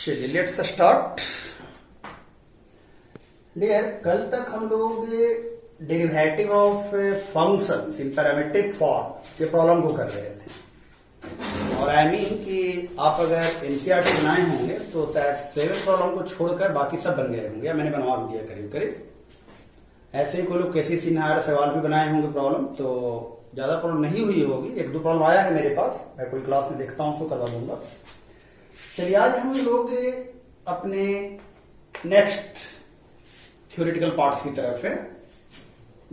चलिए let's start. Dear, कल तक हम लोग derivative of function in parametric form के प्रॉब्लम को कर रहे थे और आई मीन कि आप अगर एनसीईआरटी बनाए होंगे तो शायद 7 प्रॉब्लम को छोड़कर बाकी सब बन गए होंगे या मैंने बनवा भी दिया करीब करीब। ऐसे ही कोई लोग कैसी सिनार सवाल भी बनाए होंगे प्रॉब्लम, तो ज्यादा प्रॉब्लम नहीं हुई होगी। 1-2 प्रॉब्लम आया है मेरे पास, मैं कोई क्लास में देखता हूं तो करवा दूंगा। चलिए आज हम लोग अपने नेक्स्ट थ्योरेटिकल पार्ट्स की तरफ है,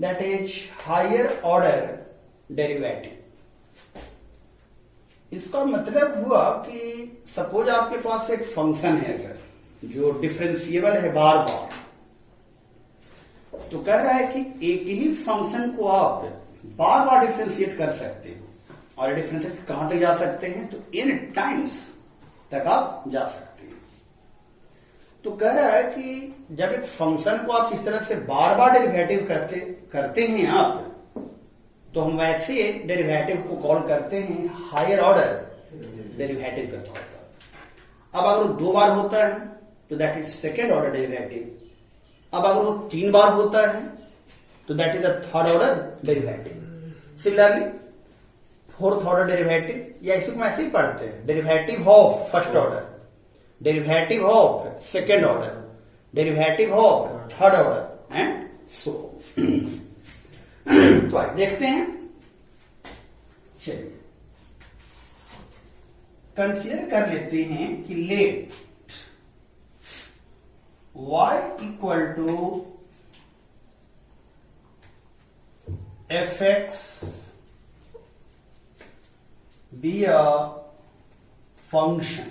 that is higher order derivative. इसका मतलब हुआ कि सपोज आपके पास एक फंक्शन है अगर जो डिफरेंशिएबल है बार बार, तो कह रहा है कि एक ही फंक्शन को आप बार बार डिफरेंशिएट कर सकते हो और डिफरेंशिएट कहां तक जा सकते हैं, तो n टाइम्स तक आप जा सकते हैं। तो कह रहा है कि जब एक फंक्शन को आप इस तरह से बार बार डेरिवेटिव करते हैं आप, तो हम वैसे डेरिवेटिव को कॉल करते हैं हायर ऑर्डर डेरिवेटिव के तौर पर। अब अगर वो 2 बार होता है तो that is second order derivative. अब अगर वो 3 बार होता है तो that is the third order derivative. Similarly fourth order derivative, या इसी को ऐसे ही पढ़ते हैं, derivative of first order, derivative of second order, derivative of third order and so. तो आइए देखते हैं। चलिए कंसीडर कर लेते हैं कि let y equal to fx be a function,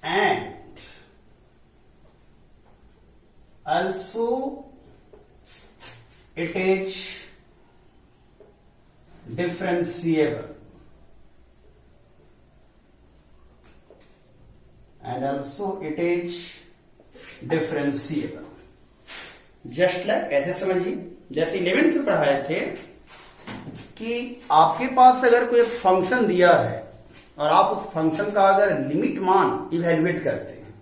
and also it is differentiable, just like ऐसे समझिए जैसे 11th में पढ़ाए थे कि आपके पास अगर कोई फंक्शन दिया है और आप उस फंक्शन का अगर लिमिट मान इवेल्युएट करते हैं,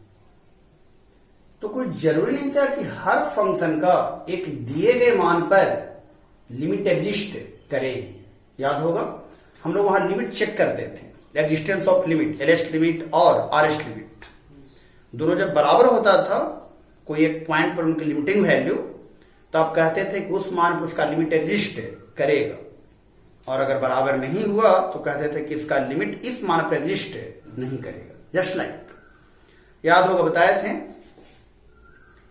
तो कोई जरूरी नहीं था कि हर फंक्शन का एक दिए गए मान पर लिमिट एग्जिस्ट करे। याद होगा हम लोग वहां लिमिट चेक करते थे, एग्जिस्टेंस ऑफ लिमिट, एलएस्ट लिमिट और आरएस्ट लिमिट दोनों जब बराबर होता था कोई एक पॉइंट पर उनकी लिमिटिंग वैल्यू, तो आप कहते थे कि उस मान पर उसका लिमिट एग्जिस्ट करेगा, और अगर बराबर नहीं हुआ तो कहते थे कि इसका लिमिट इस मान पर एग्जिस्ट नहीं करेगा। जस्ट लाइक याद होगा बताए थे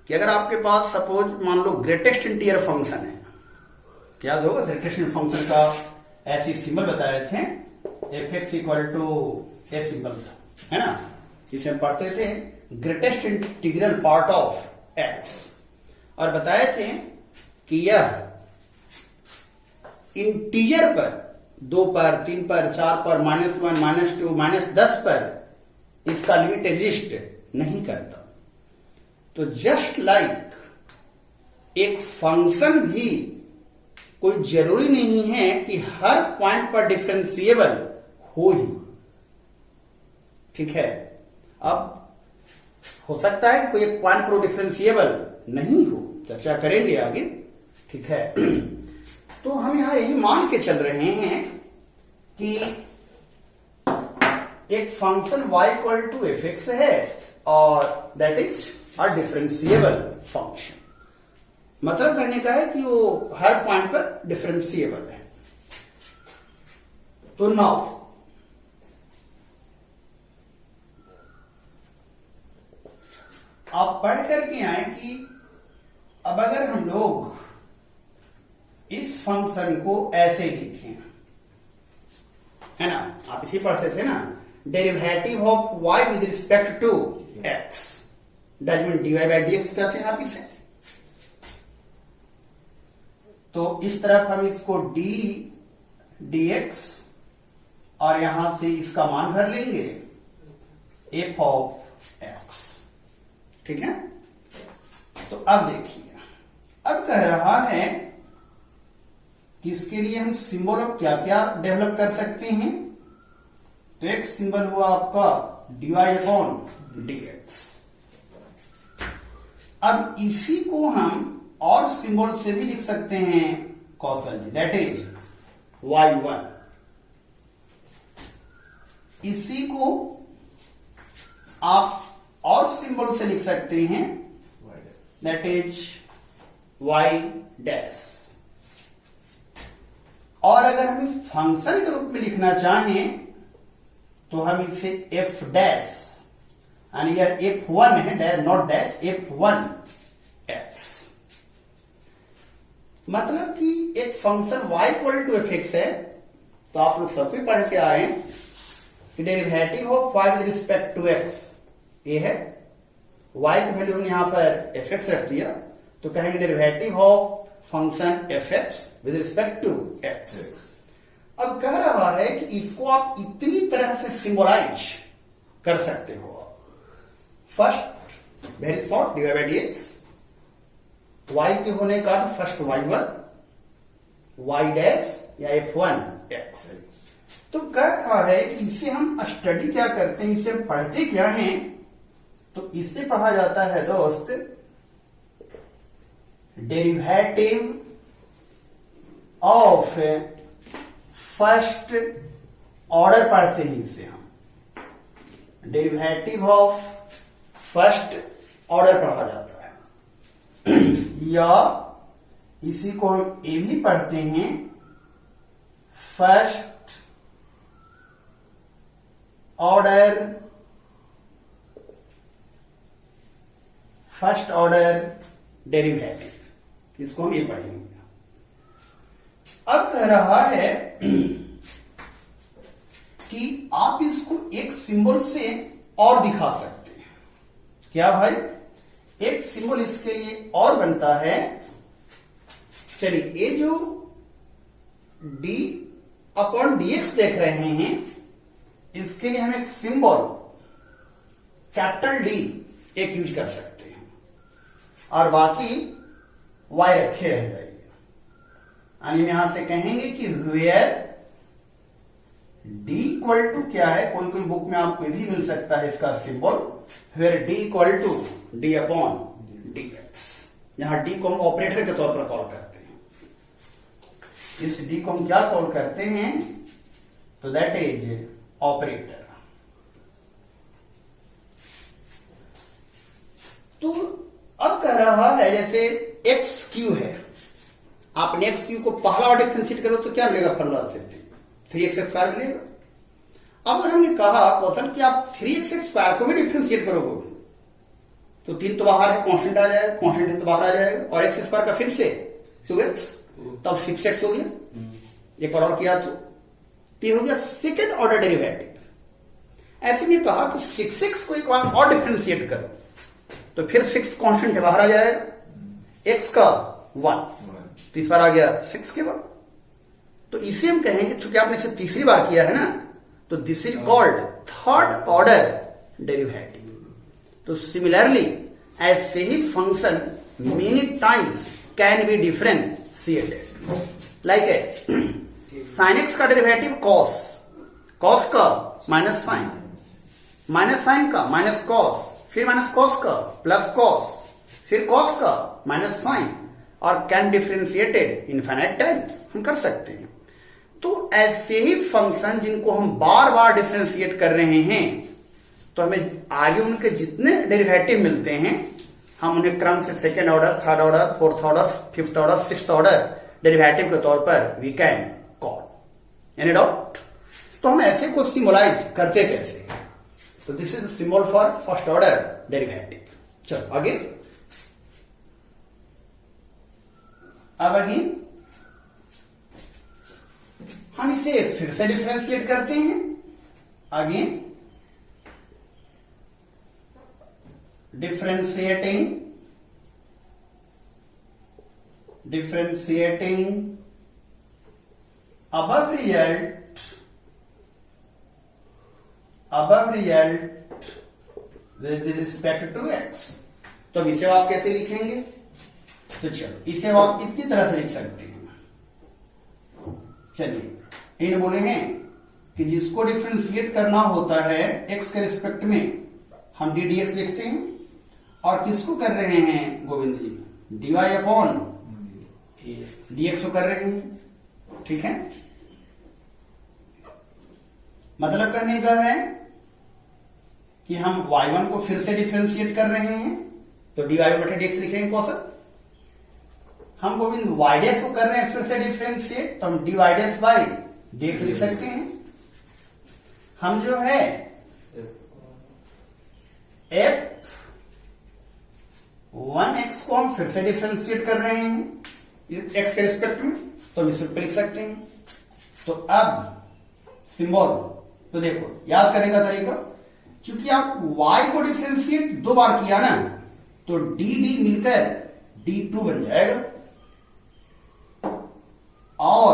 कि अगर आपके पास सपोज मान लो ग्रेटेस्ट इंटीजर फंक्शन है, याद होगा ग्रेटेस्ट फंक्शन का ऐसी सिंबल बताए थे, fx equal to a symbol था, है ना, जिसे हम पढ़ते थे greatest integral part of x, और बताए थे कि यह इंटीजर पर 2 पर 3 पर 4 पर -1 -2 -10 पर इसका लिमिट एग्जिस्ट नहीं करता। तो जस्ट लाइक एक फंक्शन भी कोई जरूरी नहीं है कि हर पॉइंट पर डिफरेंशिएबल हो ही, ठीक है। अब हो सकता है कि कोई एक पॉइंट पर डिफरेंशिएबल नहीं हो, चर्चा करेंगे आगे, ठीक है। तो हम यहां यही मान के चल रहे हैं कि एक function y equal to fx है और that is a differentiable function. मतलब कहने का है कि वो हर पॉइंट पर डिफरेंशिएबल है। तो नाउ आप पढ़ करके आए कि अब अगर हम लोग इस फंक्शन को ऐसे लिखें, है ना, आप इसी पढ़ते थे ना, derivative of y with respect to x, that mean dy by dx कहते हैं आप इसे। तो इस तरफ हम इसको dx और यहां से इसका मान भर लेंगे f ऑफ x, ठीक है। तो अब देखिए, अब कह रहा है कि इसके लिए हम सिंबल ऑफ क्या क्या डेवलप कर सकते हैं। तो एक सिंबल हुआ आपका dy अपॉन dx। अब इसी को हम और सिंबल से भी लिख सकते हैं कौशल जी, दैट इज y1। इसी को आप और सिंबल से लिख सकते हैं, दैट इज y डैश। और अगर हम इस फंक्शन के रूप में लिखना चाहें तो हम इसे f डैश, यानी यह f1 है, dash not dash, f1 x। मतलब कि एक function y equal to f x है, तो आप लोग सबके पढ़ के आए कि derivative of y with respect to x ये है, y की वैल्यू हमने यहां पर एफ एक्स रख दिया, तो कहेंगे derivative of function f x with respect to x। अब कह रहा है कि इसको आप इतनी तरह से सिंबलाइज कर सकते हो। First very short divide by dx, y के होने का फर्स्ट y1, y डैश या f1 x। तो कह रहा है कि इसे हम स्टडी क्या करते हैं, इसे हम पढ़ते क्या हैं, तो इससे पढ़ा जाता है दोस्त डेरिवेटिव ऑफ फर्स्ट ऑर्डर पढ़ते हैं इसे हम, डेरिवेटिव ऑफ फर्स्ट ऑर्डर पढ़ा जाता है। या इसी को हम ये भी पढ़ते हैं फर्स्ट ऑर्डर डेरिवेटिव, इसको हम ये पढ़ेंगे। अब कह रहा है कि आप इसको एक सिंबल से और दिखा सकते हैं। क्या भाई? एक सिंबल इसके लिए और बनता है, चलिए ये जो d अपॉन dx देख रहे हैं, इसके लिए हम एक सिंबल कैपिटल D एक यूज कर सकते हैं और बाकी y रखे रह जाएंगे। यानी यहां से कहेंगे कि वेयर d इक्वल टू क्या है, कोई कोई बुक में आपको भी मिल सकता है इसका symbol, where d equal to d upon dx। यहां d को हम ऑपरेटर के तौर पर कॉल करते हैं। इस d को हम क्या कॉल करते हैं, तो दैट इज ऑपरेटर। तो अब कह रहा है जैसे एक्स क्यू है, आपने एक्स क्यू को पहला बार डिफरेंशिएट करो तो क्या मिलेगा, फॉर्मूला से 3x² मिलेगा। अब अगर हमने कहा क्वेश्चन कि आप 3x² को भी डिफरेंशिएट करोगे तो 3 तो बाहर है, कांस्टेंट आ जाएगा, कांस्टेंट है तो बाहर आ जाएगा, और x² का फिर से 2x, तब 6x हो गया। एक और किया तो ये हो गया सेकेंड ऑर्डर डेरिवेटिव। ऐसे में कहा कि 6x को एक बार और डिफरेंशिएट करो तो फिर 6 कांस्टेंट है, बाहर आ जाएगा, x का 1, तो इस बार आ गया 6 के बाद। तो इसे हम कहेंगे, चूंकि आपने इसे तीसरी बार किया है ना, तो this is called third order derivative. तो सिमिलरली ऐसे ही function many times can be differentiated, like sine x का डेरिवेटिव कॉस, कॉस का माइनस साइन, माइनस साइन का माइनस कॉस, फिर माइनस कॉस का प्लस कॉस, फिर कॉस का माइनस साइन, और कैन डिफरेंशिएटेड इनफाइनाइट टाइम्स हम कर सकते हैं। तो ऐसे ही फंक्शन जिनको हम बार बार डिफरेंशिएट कर रहे हैं, तो हमें आगे उनके जितने डेरिवेटिव मिलते हैं हम उन्हें क्रम से second order, third order, fourth order, fifth order, sixth order derivative के तौर पर we can call. Any doubt? तो हम ऐसे को सिंबलाइज करते कैसे, तो this is symbol for first order derivative. चलो आगे, अब अगेन हम इसे फिर से डिफरेंशिएट करते हैं। Again differentiating above result with respect to x। तो इसे आप कैसे लिखेंगे, तो चलो इसे आप इतनी तरह से लिख सकते हैं, चलिए इन बोले हैं कि जिसको डिफ्रेंशिएट करना होता है एक्स के रिस्पेक्ट में हम डी डी एक्स लिखते हैं, और किसको कर रहे हैं Govind ji, d y upon d x को कर रहे हैं। ठीक है, मतलब कहने का है कि हम y1 को फिर से डिफ्रेंशिएट कर रहे हैं, तो डी वाई बटे डी एक्स लिखेंगे कौशल। हम गोविंद वाई डैश को कर रहे हैं फिर से डिफ्रेंशिएट, तो हम d y dash by d x लिख सकते हैं। हम जो है एफ 1x को हम फिर से डिफ्रेंशिएट कर रहे हैं एक्स के रिस्पेक्ट में, तो हम इस पे लिख सकते हैं। तो अब सिंबल तो देखो याद करने का तरीका, क्योंकि आप y को डिफ्रेंशिएट 2 बार किया ना, तो डी डी मिलकर d2 बन जाएगा, और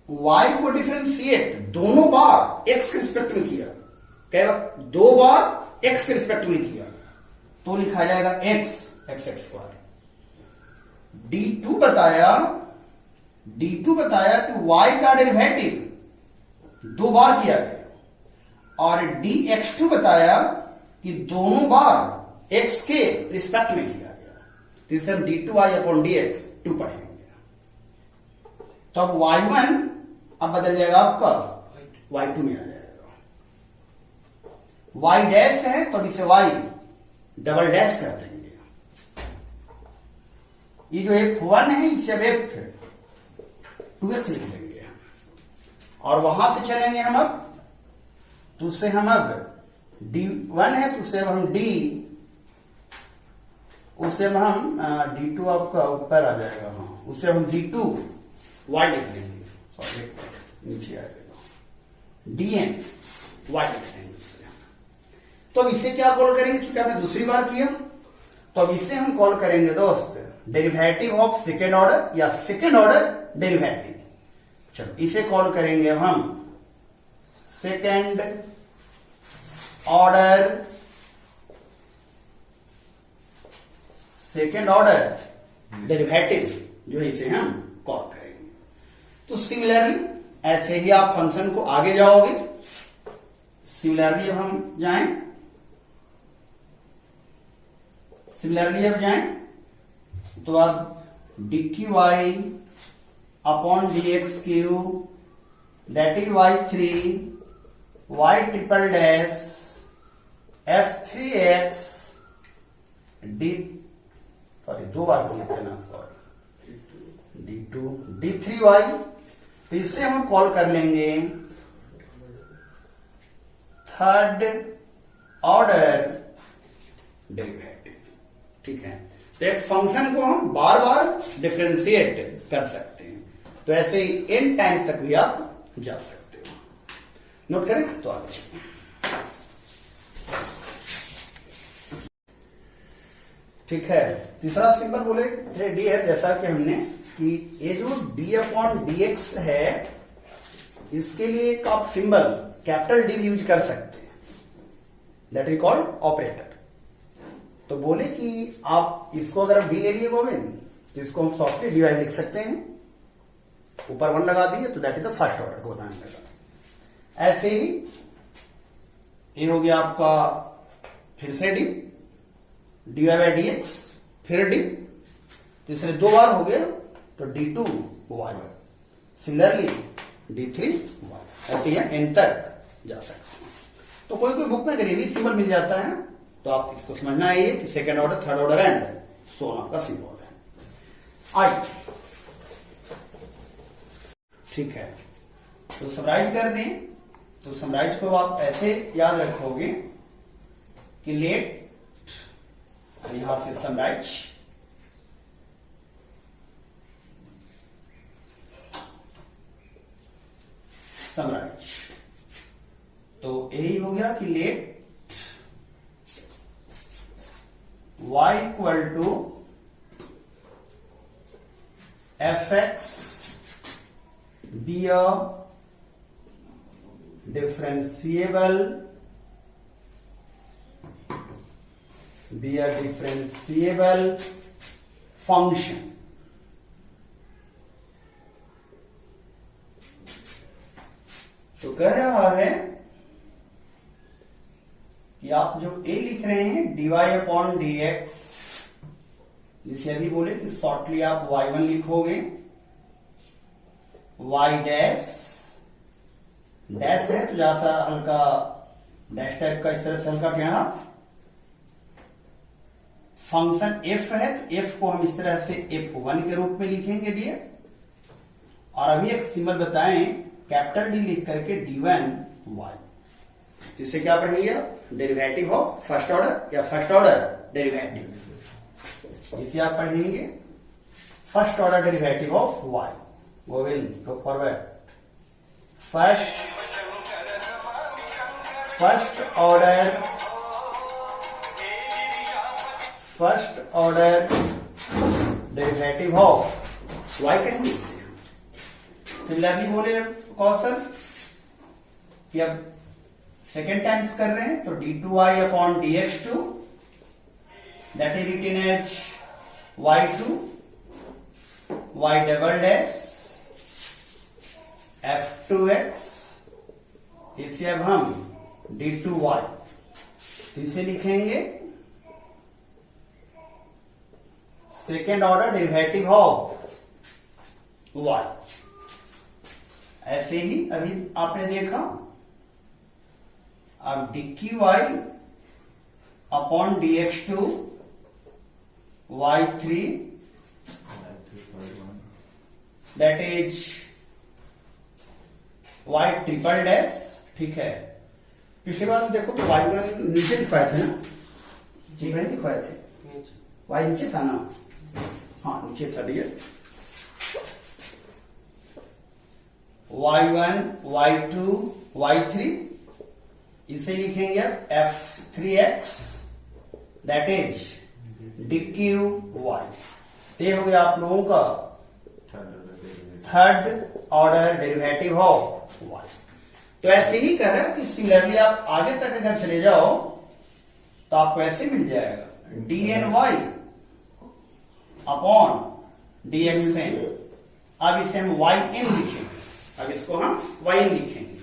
y को डिफ्रेंशिएट दोनों बार x के रिस्पेक्ट में किया, कह 2 बार x के रिस्पेक्ट में किया, तो लिखा जाएगा x स्क्वायर। d2 बताया कि y का डेरिवेटिव 2 बार किया गया, और dx2 बताया कि दोनों बार x के रिस्पेक्ट में किया गया, तो इसे हम d2y अपॉन dx 2 पढ़ेंगे। तो अब y1 अब बदल जाएगा आपका y2 में आ जाएगा, y डैश है तो इसे y डबल डैश कर देंगे। ये जो f1 है इसे अब f2x लिख देंगे, और वहां से चलेंगे हम अब, तो उससे हम अब d1 है तो उससे अब हम उससे हम d2 आपका ऊपर आ जाएगा, हाँ उससे हम d2 y लिख देंगे, सॉरी नीचे आ जाएगा dn y लिख देंगे उससे। तो अब इसे क्या कॉल करेंगे, चूंकि आपने दूसरी बार किया, तो अब इसे हम कॉल करेंगे दोस्त डेरिवेटिव ऑफ सेकेंड ऑर्डर या सेकेंड ऑर्डर डेरिवेटिव। चलो इसे कॉल करेंगे अब हम सेकेंड ऑर्डर डेरिवेटिव जो है इसे हम कॉल करेंगे। तो सिमिलरली ऐसे ही आप फंक्शन को आगे जाओगे। सिमिलरली अब हम जाएं, तो अब d Q y upon d x cube that is y3 y triple dash f3x d, sorry 2 बार को लिखते ना, सॉरी d2 d3y, तो इससे हम कॉल कर लेंगे थर्ड ऑर्डर डेरिवेटिव। ठीक है, तो एक फंक्शन को हम बार बार डिफरेंशिएट कर सकते हैं, तो ऐसे ही n टाइम तक भी आप जा सकते हो। नोट करें तो आगे ठीक है। तीसरा सिंबल बोले डी है, जैसा कि हमने कि ये जो d अपॉन डी एक्स है इसके लिए एक आप सिंबल कैपिटल डी यूज कर सकते हैं, दैट इज कॉल्ड ऑपरेटर। तो बोले कि आप इसको अगर आप डी ले लिए गोविंद, तो इसको हम सॉफ्टली डिवाइड लिख सकते हैं, ऊपर 1 लगा दिए तो that is the first order को बताने लगा। ऐसे ही ये हो गया आपका फिर से d y by d x, फिर डी, तो इसलिए 2 बार हो गया, तो d2 y, similarly d3 y, ऐसे ही n तक जा सकते हैं। तो कोई कोई बुक में अगर ये भी सिंबल मिल जाता है तो आप इसको समझना है कि second order, third order and so on आपका सिंबल है। आई ठीक है, तो समराइज कर दें, तो समराइज को आप ऐसे याद रखोगे कि लेट, यहां से समराइज तो यही हो गया कि let y equal to fx be a differentiable function कह रहा है कि आप जो a लिख रहे हैं dy/dx, जिसे अभी बोले कि शॉर्टली आप y1 लिखोगे, y डैश डैश है तो जरा सा हल्का डैश टाइप का इस तरह से हल्का क्या, फंक्शन f है तो f को हम इस तरह से f1 के रूप में लिखेंगे डियर। और अभी एक सिंबल बताएं कैपिटल डी लिख करके d1y, जिससे क्या पढ़ेंगे आप, डेरिवेटिव ऑफ फर्स्ट ऑर्डर या फर्स्ट ऑर्डर डेरिवेटिव, इसे आप पढ़ेंगे first order derivative of y। Govind go forward, first order derivative of y कहेंगे इसे। सिमिलरली बोले कौशल कि अब सेकेंड टाइम्स कर रहे हैं तो d2y/dx2 that is written as y2 y double dash f2x, इसे अब हम d2y इसे लिखेंगे second order derivative of y। ऐसे ही अभी आपने देखा, अब dqy/dx2 y3 that is y triple dash, ठीक है। पिछली बार देखो तो y1 नीचे लिखवाए थे ना, ठीक है, लिखवाए थे, y नीचे था ना, हाँ नीचे था डियर। y1 y2 y3 इसे लिखेंगे f3x दैट इज dqy। ये हो गया आप लोगों का third order derivative of y। तो ऐसे ही कह रहे हैं कि सिमिलरली आप आगे तक अगर चले जाओ तो आपको ऐसे मिल जाएगा dny अपॉन dxn। अब इसे हम yn लिखेंगे, अब इसको हम yn लिखेंगे।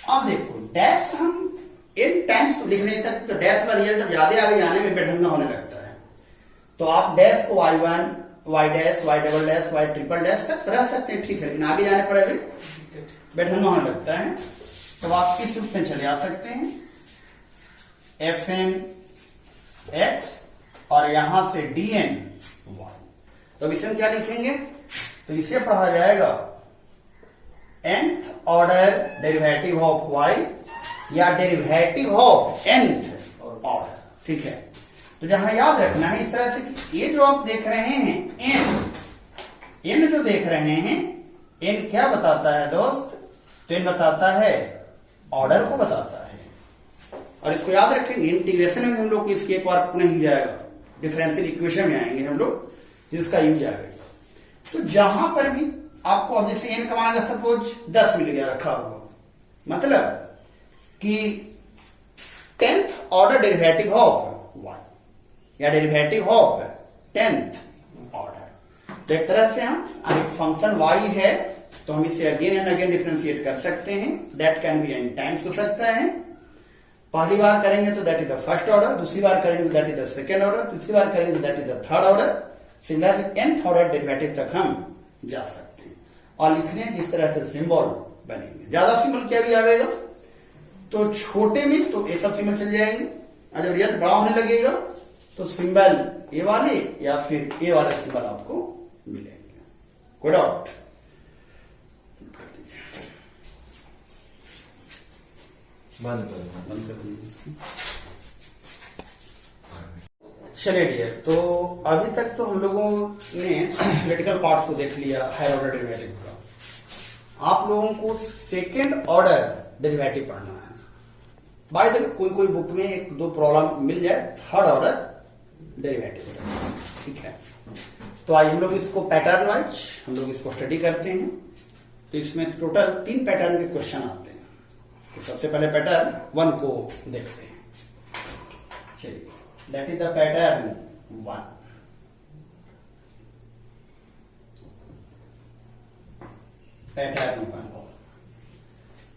अब देखो डैश हम n टाइम्स तो लिख नहीं सकते, तो डैश का रिजल्ट ज्यादा आगे जाने में बेढंगा होने लगता है, तो आप डैश को y1 y dash y double dash y triple dash तक रह सकते हैं, ठीक है, लेकिन आगे जाने पर अभी बेढंगा होने लगता है, तो आप किस रूप में चले आ सकते हैं fn x और यहां से dn y। तो इसे हम क्या लिखेंगे, तो इसे पढ़ा जाएगा nth order derivative of y या डेरिवेटिव ऑफ nth ऑर्डर, ठीक है। तो जहां याद रखना है इस तरह से कि ये जो आप देख रहे हैं n जो देख रहे हैं, n क्या बताता है दोस्त, तो n बताता है ऑर्डर को बताता है। और इसको याद रखेंगे, इंटीग्रेशन में हम लोग इसके एक बार पुनः ही जाएगा, डिफरेंशियल इक्वेशन में आएंगे हम लोग, जिसका यूज आएगा। तो जहां पर भी आपको अब जैसे n कमाना, सपोज 10 मिल गया रखा हुआ, मतलब कि 10th order derivative of y या डेरिवेटिव ऑफ 10th ऑर्डर। तो एक तरह से हम एक फंक्शन y है तो हम इसे अगेन एंड अगेन डिफरेंशिएट कर सकते हैं, that can be n times हो सकता है। पहली बार करेंगे तो that is the first order, दूसरी बार करेंगे तो that is the second order, तीसरी बार करेंगे तो that is the third order. Similarly nth order derivative तक हम जा सकते हैं और लिखने इस तरह के सिंबल बनेंगे। ज्यादा सिंबल क्या भी आएगा तो छोटे में तो ये सब सिंबल चल जाएंगे, और जब रिजल्ट बड़ा होने लगेगा तो सिंबल ए वाले या फिर ए वाले सिंबल आपको मिलेंगे। कोई डाउट? बंद कर दीजिए। चलिए डियर, तो अभी तक तो हम लोगों ने थ्योरेटिकल पार्ट्स को देख लिया हायर ऑर्डर डेरिवेटिव का। आप लोगों को सेकेंड ऑर्डर डेरिवेटिव पढ़ना है। बाय द वे कोई बुक में एक दो प्रॉब्लम मिल जाए थर्ड ऑर्डर डेरिवेटिव, ठीक है। तो आज हम लोग इसको पैटर्न वाइज हम लोग इसको स्टडी करते हैं। तो इसमें टोटल 3 पैटर्न के क्वेश्चन आते हैं। तो सबसे पहले पैटर्न 1 को देखते हैं। चलिए, that is the pattern 1। Pattern 1,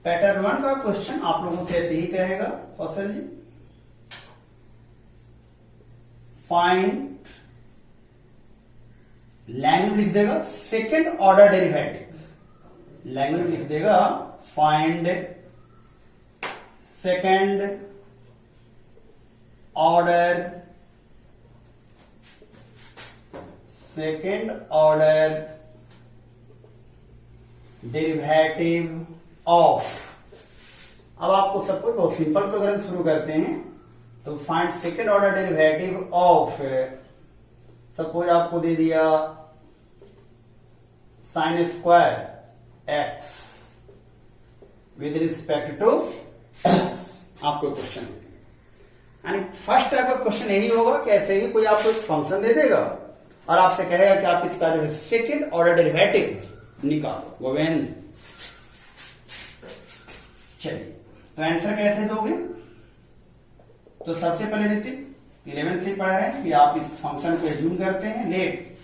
pattern 1 का क्वेश्चन आप लोगों से ऐसे ही कहेगा कौशल जी, फाइंड लैंग्वेज लिख देगा सेकेंड ऑर्डर डेरिवेटिव, लैंग्वेज लिख देगा find second order derivative of. अब आपको सब कुछ बहुत सिंपल प्रोग्राम शुरू करते हैं, तो find second order derivative of, suppose आपको दे दिया sine square x with respect to x, आपको क्वेश्चन दे दिया। यानी फर्स्ट टाइप का क्वेश्चन यही होगा कि ऐसे ही कोई आपको एक फंक्शन दे देगा और आपसे कहेगा कि आप इसका जो है सेकेंड ऑर्डर डेरिवेटिव निकालो, वो वेन। चलिए, तो आंसर कैसे दोगे? तो सबसे पहले ऋतिक 11 से पढ़ रहे हैं कि आप इस फंक्शन को एज्यूम करते हैं, let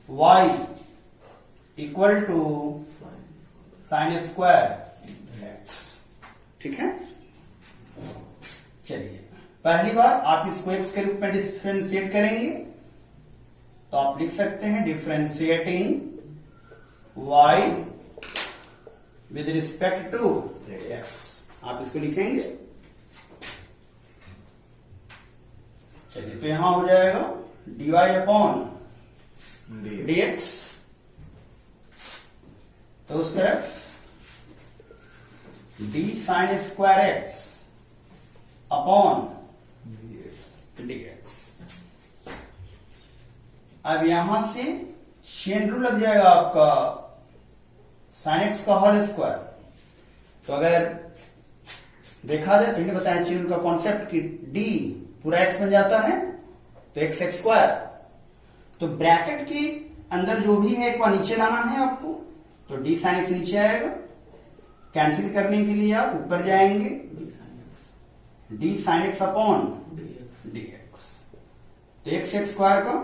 y equal to sine square x, ठीक है। चलिए, पहली बार आप इसको x के रूप में डिफरेंशिएट करेंगे, तो आप लिख सकते हैं differentiating y with respect to x, आप इसको लिखेंगे। चलिए, तो यहां हो जाएगा dy अपॉन dx, तो उस तरफ d sign square x upon dx। अब यहां से चेन रूल लग जाएगा आपका साइन एक्स का होल स्क्वायर। तो अगर देखा जाए तो इन्हें बताया चेन रूल का कॉन्सेप्ट कि d पूरा x बन जाता है तो x स्क्वायर, तो ब्रैकेट के अंदर जो भी है एक बार नीचे लाना है आपको, तो d साइन एक्स नीचे आएगा, कैंसिल करने के लिए आप ऊपर जाएंगे d sine x upon dx, तो x स्क्वायर का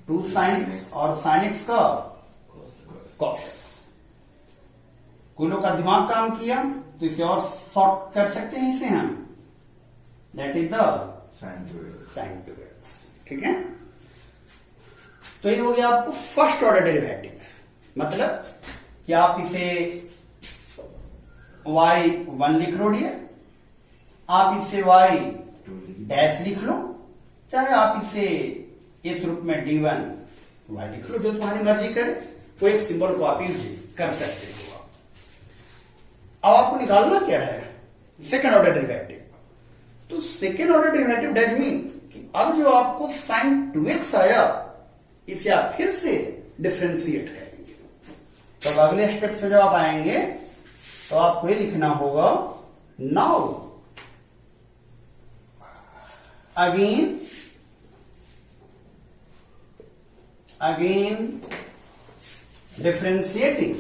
2 साइन एक्स और साइन एक्स का कॉस एक्स। कोई लोग का दिमाग काम किया तो इसे और शॉर्ट कर सकते हैं इसे हम, that is the sign 2x, ठीक है। तो ये हो गया आपको फर्स्ट ऑर्डर डेरिवेटिव, मतलब कि आप इसे y1 लिख लो डियर, आप इसे y डैश लिख लो, चाहे आप इसे इस रूप में d1 y लिख लो, जो तुम्हारी मर्जी करे, कोई एक सिंबल को आप यूज कर सकते हो। अब आपको निकालना क्या है? Second order derivative. तो second order derivative does mean कि अब जो आपको साइन 2x आया, इसे आप फिर से डिफरेंशिएट करेंगे। तो अगले स्टेप से जब आप आएंगे तो आपको ये लिखना होगा, नाउ अगेन डिफरेंशिएटिंग,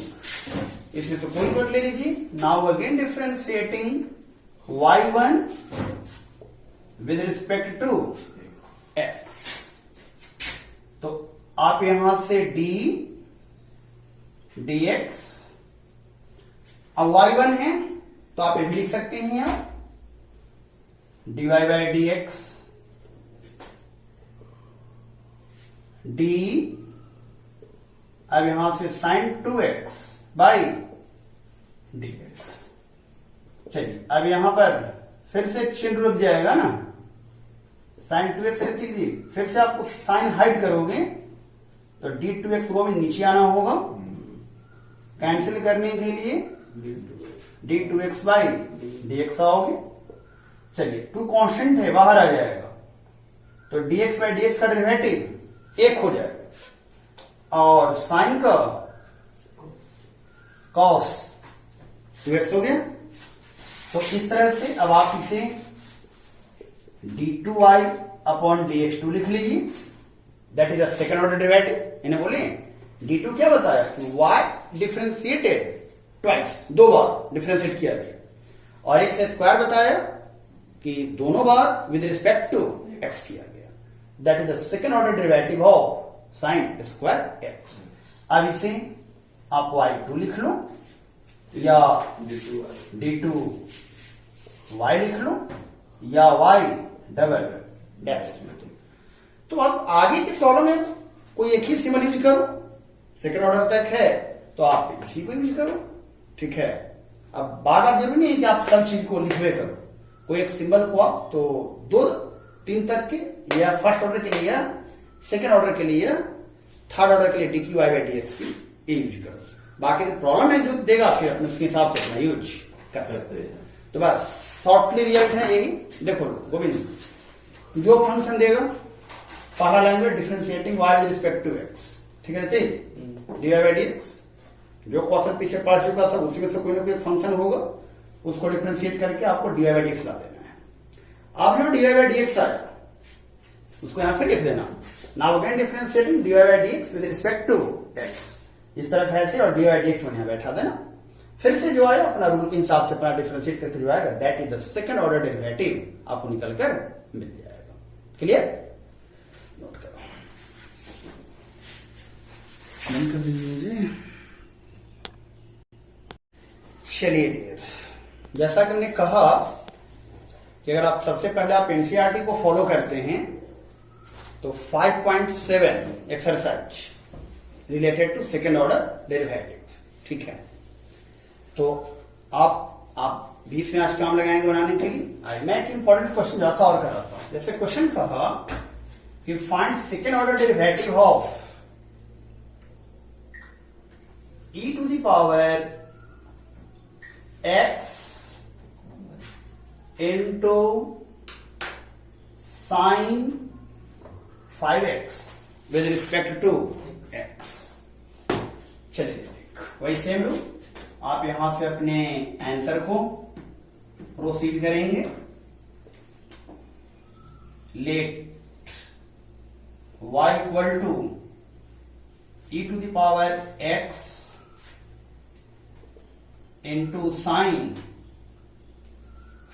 इसे तो कोई कर ले लीजिए, now again differentiating y1 with respect to x। तो आप यहां से dx, अब y1 है तो आप ये भी लिख सकते हैं आप dy बाई dx, d, अब यहां से साइन 2x बाई dx। चलिए, अब यहां पर फिर से चिन्ह रुक जाएगा ना, साइन 2x ऋतिक जी, फिर से आपको साइन हाइड करोगे तो d2x को भी नीचे आना होगा, कैंसिल करने के लिए d2x बाई dx आओगे। चलिए, 2 कांस्टेंट है, बाहर आ जाएगा, तो dx बाई dx का डेरिवेटिव 1 हो जाएगा, और साइन का कॉस 2x हो गया। तो इस तरह से अब आप इसे d2y अपॉन dx2 लिख लीजिए, that is the second order derivative. इन्हें बोले d2 क्या बताया कि y डिफरेंशिएटेड ट्वाइस, 2 बार डिफरेंशिएट किया गया, और x स्क्वायर बताया कि दोनों बार विद रिस्पेक्ट टू x किया गया, that is the second order derivative of sine square x। अब इसे आप y2 लिख लो, या D2 D2 y लिख लो या y डबल डैश। तो अब आगे की प्रॉब्लम है कोई एक ही सिंबल यूज करो, सेकंड ऑर्डर तक है तो आप इसी को यूज करो, ठीक है। अब बार बार जरूरी नहीं है कि आप सब चीज को लिखवे करो, कोई एक सिंबल को आप तो 2 3 तक के या फर्स्ट ऑर्डर के लिए या सेकंड ऑर्डर के लिए या थर्ड ऑर्डर के लिए d Q y by d x की यूज करो। बाकी प्रॉब्लम है जो देगा फिर अपने उसके हिसाब से अपना यूज कर सकते हैं। तो बस शॉर्टली रिजल्ट है यही। देखो गोविंद, जो फंक्शन देगा पहला language differentiating y with respect to x, ठीक है d y by d x. जो क्वेश्चन पीछे पढ़ चुका था उसी में से कोई ना कोई फंक्शन होगा, उसको डिफरेंशिएट करके आपको d y by d x ला देना है। अब जो d y by d x आया उसको यहां पर लिख देना, now again differentiating d y by d x with respect to x, इस तरफ ऐसे और डी वाई डी एक्स में यहां बैठा देना। फिर से जो आया अपना रूल के हिसाब से अपना डिफरेंशिएट करके जो आएगा that is the second order derivative आपको निकल कर मिल जाएगा। क्लियर, नोट करो, नोट कर दीजिए। चलिए डियर, जैसा कि हमने कहा कि अगर आप सबसे पहले आप एनसीईआरटी को फॉलो करते हैं तो 5.7 exercise related to second order derivative, ठीक है। तो आप बीच में आज काम लगाएंगे बनाने के लिए। मैं एक इंपॉर्टेंट क्वेश्चन जैसा और कराता हूं, जैसे क्वेश्चन कहा कि find second order derivative of e to the power x into sin 5x with respect to x। चलिए देख, वही सेम रू आप यहां से अपने आंसर को प्रोसीड करेंगे। Let y equal to e to the power x into sine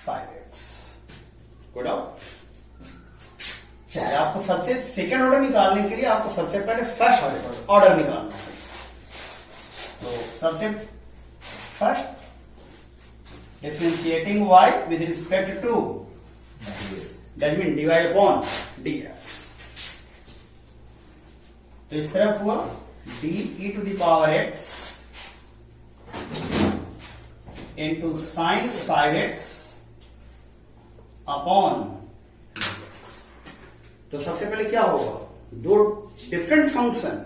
5x। Good out. चलिए, आपको सबसे सेकेंड ऑर्डर निकालने के लिए आपको सबसे पहले फर्स्ट ऑर्डर निकालना है। तो सबसे first differentiating y with respect to that mean divide upon dx। तो इस तरफ हुआ d e to the power x into sine 5x upon dx। तो सबसे पहले क्या होगा, दो डिफरेंट फंक्शन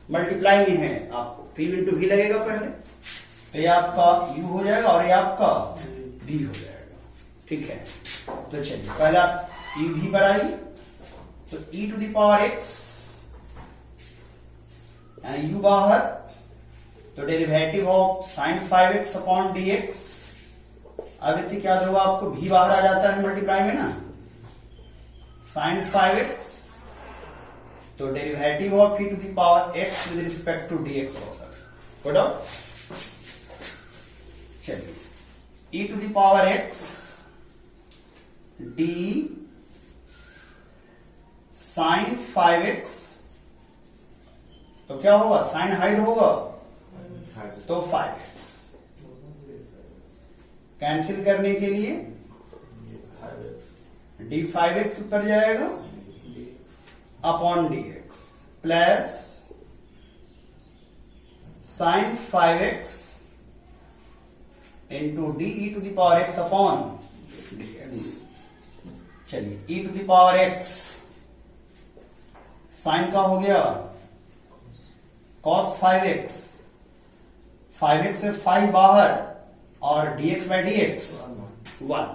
मल्टीप्लाई में है, आपको तो u इंटू भी लगेगा पहले, तो ये आपका u हो जाएगा और ये आपका v हो जाएगा, ठीक है। तो चलिए पहले आप u भी पर आइए, तो e to the power x यानी u बाहर, तो derivative of sine 5x upon dx। अब इतनी क्या होगा, आपको भी बाहर आ जाता है मल्टीप्लाई में ना, साइन 5x, तो derivative of e to the power x with respect to dx होगा। Good out. चलिए e to the power x d sine 5x, तो क्या होगा, साइन हाइड होगा तो 5x कैंसिल करने के लिए d 5x ऊपर जाएगा upon dx plus sine 5x into d e to the power x upon dx। चलिए e to the power x sine का हो गया cos 5x, 5x से 5 बाहर और dx बाई dx 1।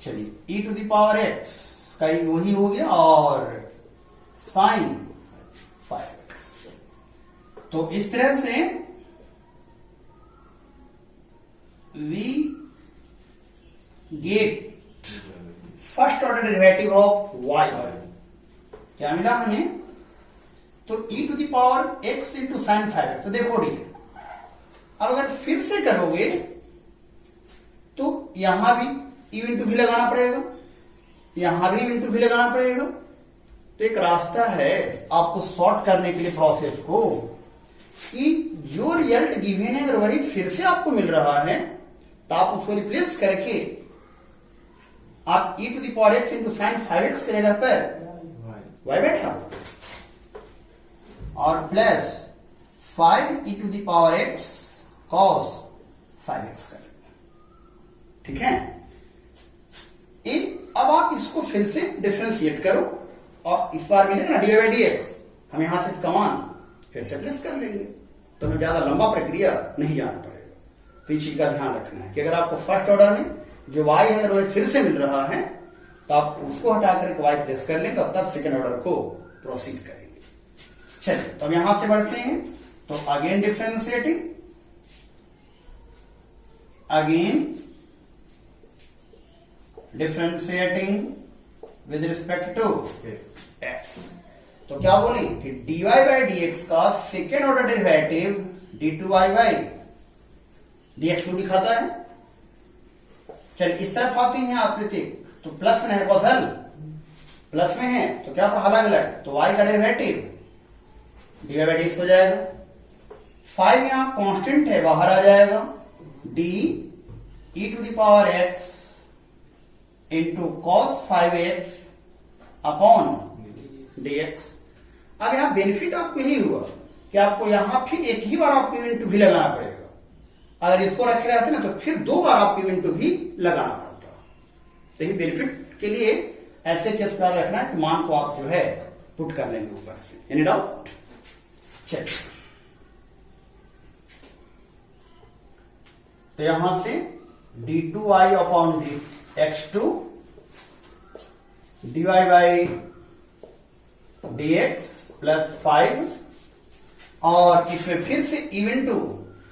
चलिए e to the power x का वही हो गया और साइन 5x। तो इस तरह से we get first order derivative of y। क्या मिला हमें, तो e to the power x into sine 5x। तो देखो डी, अब अगर फिर से करोगे तो यहां भी e इंटू भी लगाना पड़ेगा, यहां भी इंटू भी लगाना पड़ेगा। तो एक रास्ता है आपको शॉर्ट करने के लिए प्रोसेस को, कि जो रिजल्ट गिवन है अगर वही फिर से आपको मिल रहा है तो आप उसको रिप्लेस करके आप e to the power x into sine 5x के जगह पर y बैठा और plus 5 e to the power x cos 5x कर, ठीक है। अब आप इसको फिर से डिफरेंशिएट करो और इस बार मिलेगा ना डी बाई डी एक्स, हम यहां से इसका मान फिर से प्लेस कर लेंगे, तो हमें ज्यादा लंबा प्रक्रिया नहीं जाना पड़ेगा। तो इस चीज का ध्यान रखना है कि अगर आपको फर्स्ट ऑर्डर में जो y है अगर वह फिर से मिल रहा है तो आप उसको हटाकर y प्लेस कर लेंगे और तब सेकेंड ऑर्डर को प्रोसीड करेंगे। चलिए तो हम यहां से बढ़ते हैं, तो again differentiating, again differentiating with respect to x, तो क्या बोले कि dy बाई dx का second order derivative d2y by dx2 दिखाता है। चलिए इस तरफ आते हैं आप प्रतीक, तो प्लस में है कौशल, प्लस में है तो क्या अलग अलग, तो y का डेरिवेटिव dy बाई dx हो जाएगा। 5 यहां कांस्टेंट है बाहर आ जाएगा, d e to the power x into cos 5x upon dx। अब यहां बेनिफिट आपको यही हुआ कि आपको यहां फिर एक ही बार आपको इंटू भी लगाना पड़ेगा। अगर इसको रखे रहते ना तो फिर 2 बार आपको इंटू भी लगाना पड़ता। तो यही बेनिफिट के लिए ऐसे केस पर रखना है कि मान को आप जो है पुट कर लेंगे ऊपर से। Any doubt? चलिए तो यहां से d2y upon dx2 dy by dx plus 5 और इसमें फिर से इवन टू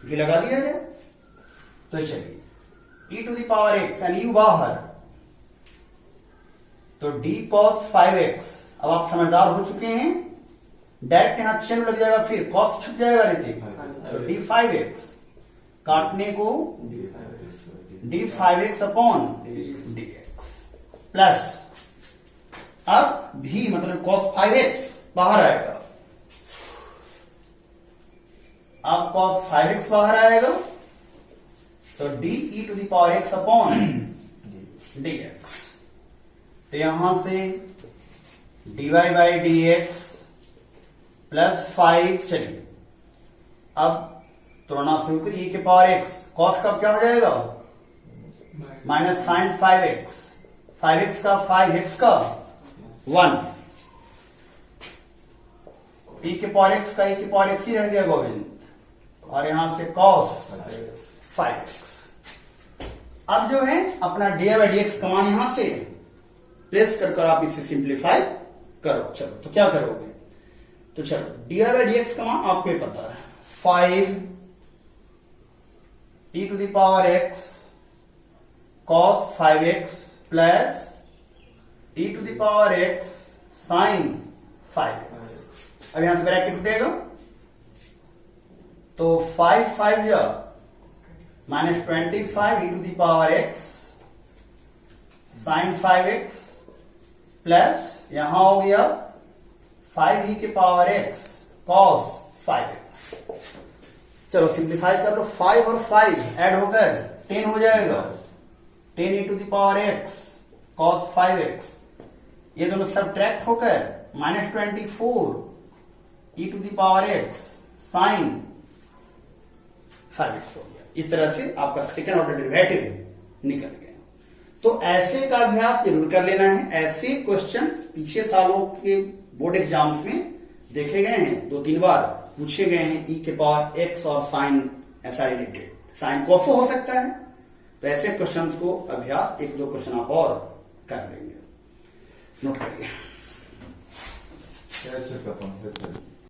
भी लगा दिया जाए। तो चलिए e to the power x यानी u बाहर, तो d cos 5x, अब आप समझदार हो चुके हैं, डायरेक्ट यहां चिन्ह लग जाएगा, फिर cos छुप जाएगा रहते, तो d 5x काटने को d 5x upon dx plus अब भी मतलब cos 5x बाहर आएगा, अब cos 5x बाहर आएगा तो d e to the power x upon dx। तो यहां से dy बाई dx प्लस 5, चलिए अब तोड़ना शुरू करिए के पावर x, cos का क्या हो जाएगा माइनस साइन 5x, 5x का 5x का 1, e के पावर x का e के पावर x ही रह गया गोविंद, और यहां से cos 5x। अब जो है अपना डी बाई dx का मान यहां से प्लेस कर आप इसे सिंप्लीफाई करो। चलो तो क्या करोगे, तो चलो डी बाई dx का मान आपको पता है 5 e to the power x cos 5x plus e to the power x sin 5x। अब यहां से ब्रैकेट उठेगा तो 5 5 जा minus 25 e to the power x sin 5x plus यहां हो गया 5 e के पावर x cos 5x। चलो सिंप्लीफाई कर लो, 5 और 5 ऐड होकर 10 हो जाएगा, 10 e to the power x cos 5x, ये दोनों सब्ट्रैक्ट होकर minus 24 e to the power x sin 5x हो गया। इस तरह से आपका सेकेंड ऑर्डर डेरिवेटिव निकल गया। तो ऐसे का अभ्यास जरूर कर लेना है। ऐसे क्वेश्चन पिछले सालों के बोर्ड एग्जाम्स में देखे गए हैं, 2-3 बार पूछे गए हैं, e के पावर x और साइन ऐसा रिलेटेड, साइन कॉसो हो सकता है। तो ऐसे क्वेश्चंस को अभ्यास 1-2 क्वेश्चन आप और कर लेंगे, नोट करिए। क्या चेक करता हूँ